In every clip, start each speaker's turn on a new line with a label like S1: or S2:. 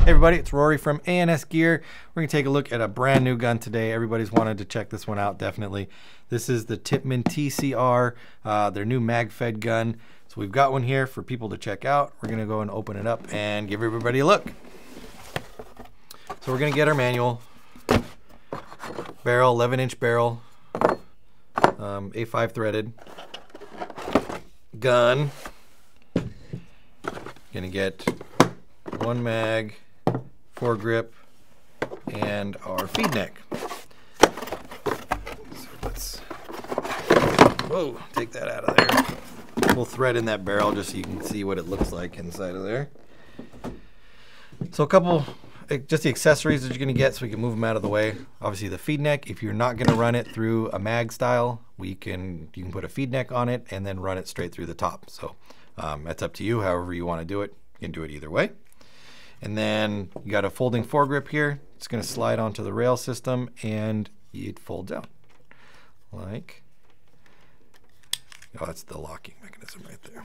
S1: Hey everybody, it's Rory from ANS Gear. We're going to take a look at a brand new gun today. Everybody's wanted to check this one out, definitely. This is the Tippmann TCR, their new mag-fed gun. So we've got one here for people to check out. We're going to go and open it up and give everybody a look. So we're going to get our manual. Barrel, 11-inch barrel, A5 threaded. Gun. Going to get one mag, foregrip, and our feed neck. So let's, whoa, take that out of there. We'll thread in that barrel just so you can see what it looks like inside of there. So a couple, just the accessories that you're going to get so we can move them out of the way. Obviously the feed neck, if you're not going to run it through a mag style, you can put a feed neck on it and then run it straight through the top. So that's up to you, however you want to do it. You can do it either way. And then you got a folding foregrip here. It's going to slide onto the rail system and it folds out like, oh, that's the locking mechanism right there,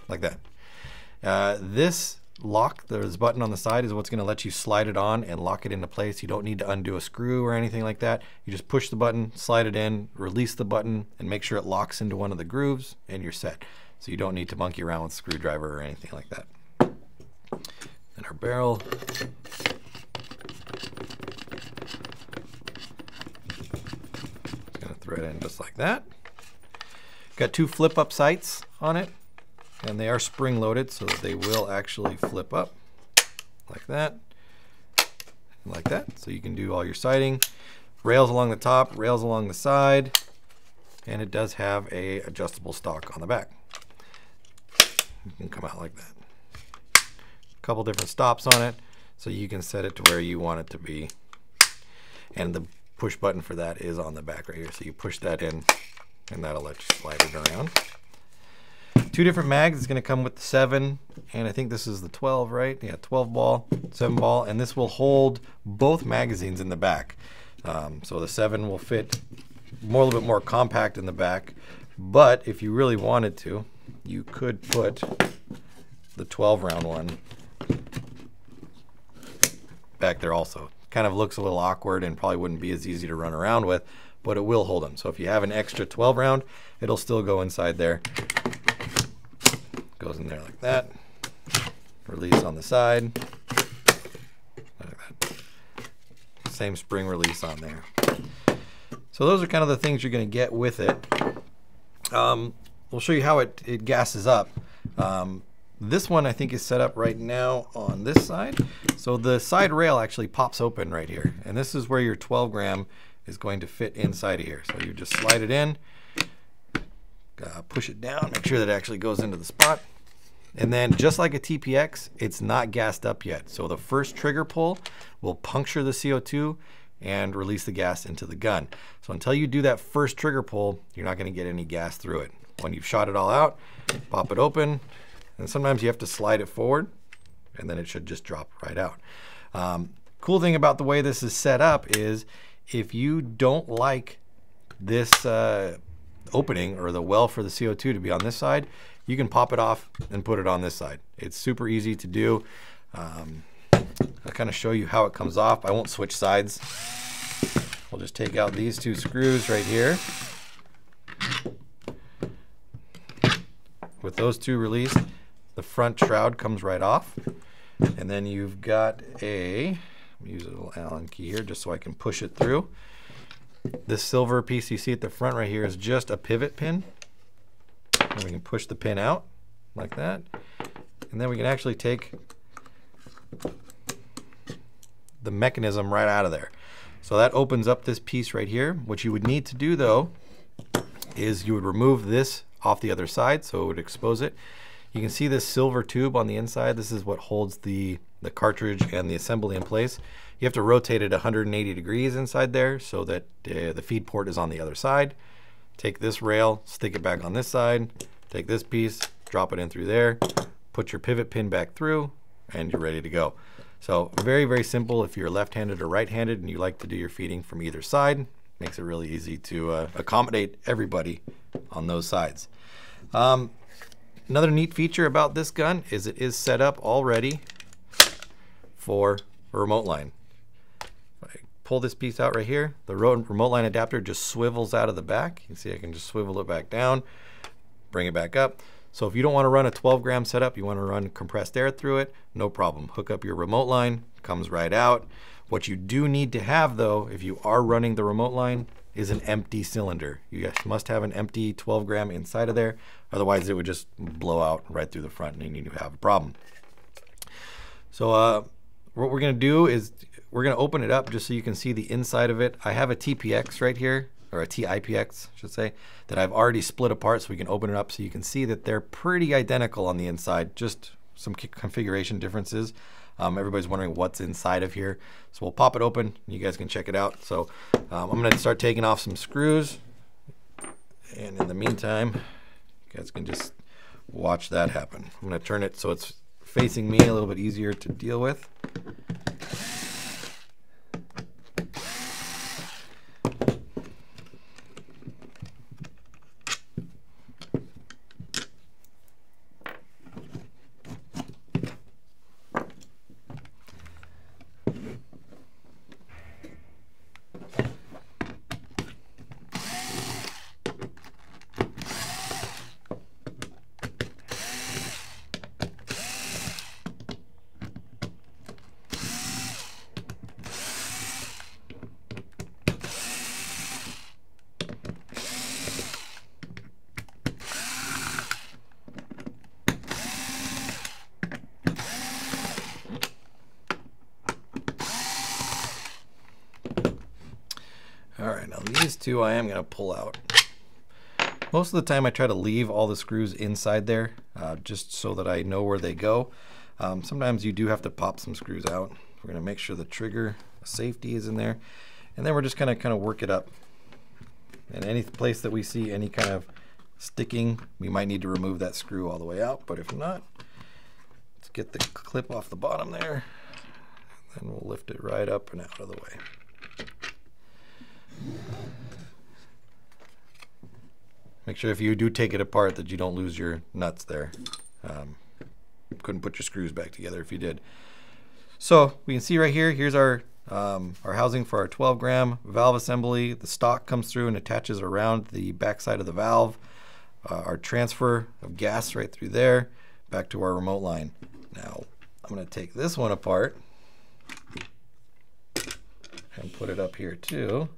S1: like that. This lock, there's a button on the side, is what's going to let you slide it on and lock it into place. You don't need to undo a screw or anything like that. You just push the button, slide it in, release the button, and make sure it locks into one of the grooves, and you're set. So you don't need to monkey around with a screwdriver or anything like that. And our barrel. It's going to thread in just like that. Got two flip-up sights on it, and they are spring-loaded, so that they will actually flip up like that, and like that. So you can do all your sighting. Rails along the top, rails along the side, and it does have a adjustable stock on the back. You can come out like that. A couple different stops on it, so you can set it to where you want it to be. And the push button for that is on the back right here. So you push that in, and that'll let you slide it around. Two different mags. It's going to come with the 7, and I think this is the 12, right? Yeah, 12 ball, 7 ball, and this will hold both magazines in the back. So the 7 will fit a little bit more compact in the back, but if you really wanted to, you could put the 12 round one back there also. Kind of looks a little awkward and probably wouldn't be as easy to run around with, but it will hold them. So if you have an extra 12 round, it'll still go inside there. Goes in there like that. Release on the side. Like that. Same spring release on there. So those are kind of the things you're going to get with it. We'll show you how it gasses up. This one I think is set up right now on this side. So the side rail actually pops open right here. And this is where your 12 gram is going to fit inside of here. So you just slide it in, push it down, make sure that it actually goes into the spot. And then just like a TPX, it's not gassed up yet. So the first trigger pull will puncture the CO2 and release the gas into the gun. So until you do that first trigger pull, you're not going to get any gas through it. When you've shot it all out, pop it open, and sometimes you have to slide it forward, and then it should just drop right out. Cool thing about the way this is set up is if you don't like this opening or the well for the CO2 to be on this side, you can pop it off and put it on this side. It's super easy to do. I'll kind of show you how it comes off. I won't switch sides. We'll just take out these two screws right here. With those two released, the front shroud comes right off. And then you've got a, let me use a little Allen key here just so I can push it through. This silver piece you see at the front right here is just a pivot pin. And we can push the pin out like that. And then we can actually take the mechanism right out of there. So that opens up this piece right here. What you would need to do though is you would remove this off the other side so it would expose it. You can see this silver tube on the inside. This is what holds the cartridge and the assembly in place. You have to rotate it 180 degrees inside there so that the feed port is on the other side. Take this rail, stick it back on this side, take this piece, drop it in through there, put your pivot pin back through, and you're ready to go. So very, very simple if you're left-handed or right-handed and you like to do your feeding from either side. Makes it really easy to accommodate everybody on those sides. Another neat feature about this gun is it is set up already for a remote line. If I pull this piece out right here, the remote line adapter just swivels out of the back. You can see I can just swivel it back down, bring it back up. So if you don't want to run a 12-gram setup, you want to run compressed air through it, no problem. Hook up your remote line, comes right out. What you do need to have though, if you are running the remote line, is an empty cylinder. You guys must have an empty 12-gram inside of there. Otherwise it would just blow out right through the front and you have a problem. So what we're gonna do is we're gonna open it up just so you can see the inside of it. I have a TPX right here, or a TIPX, I should say, that I've already split apart so we can open it up so you can see that they're pretty identical on the inside, just some configuration differences. Everybody's wondering what's inside of here. So we'll pop it open and you guys can check it out. So I'm gonna start taking off some screws. And in the meantime, you guys can just watch that happen. I'm gonna turn it so it's facing me, a little bit easier to deal with. All right, now these two I am gonna pull out. Most of the time I try to leave all the screws inside there just so that I know where they go. Sometimes you do have to pop some screws out. We're gonna make sure the trigger safety is in there. And then we're just gonna kind of work it up. And any place that we see any kind of sticking, we might need to remove that screw all the way out, but if not, let's get the clip off the bottom there. Then we'll lift it right up and out of the way. Make sure if you do take it apart that you don't lose your nuts there. Couldn't put your screws back together if you did. So we can see right here, here's our housing for our 12-gram valve assembly. The stock comes through and attaches around the back side of the valve. Our transfer of gas right through there, back to our remote line. Now I'm going to take this one apart and put it up here too.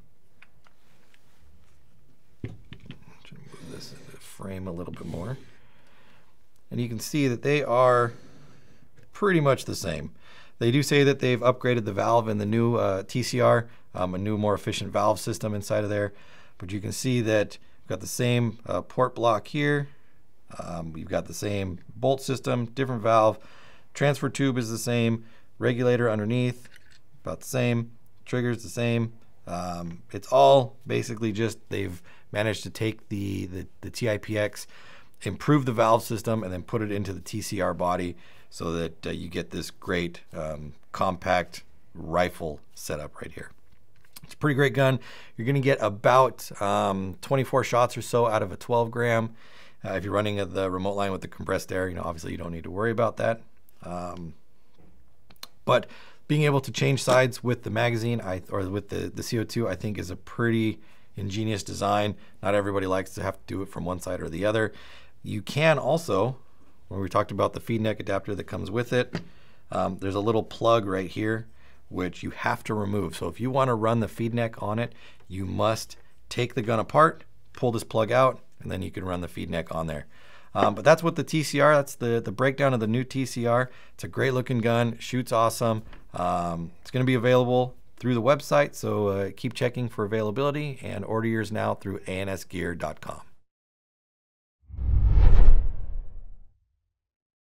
S1: Move this into the frame a little bit more. And you can see that they are pretty much the same. They do say that they've upgraded the valve in the new TCR, a new more efficient valve system inside of there. But you can see that we've got the same port block here. We've got the same bolt system, different valve. Transfer tube is the same. Regulator underneath, about the same. Trigger's the same. It's all basically just they've managed to take the TIPX, improve the valve system, and then put it into the TCR body so that you get this great compact rifle setup right here. It's a pretty great gun. You're going to get about 24 shots or so out of a 12-gram. If you're running the remote line with the compressed air, obviously you don't need to worry about that. But being able to change sides with the magazine or with the CO2, I think is a pretty ingenious design. Not everybody likes to have to do it from one side or the other. You can also, when we talked about the feed neck adapter that comes with it, there's a little plug right here which you have to remove. So if you want to run the feed neck on it, you must take the gun apart, pull this plug out, and then you can run the feed neck on there. But that's what the TCR, that's the breakdown of the new TCR. It's a great looking gun, shoots awesome. It's going to be available through the website, so keep checking for availability and order yours now through ansgear.com.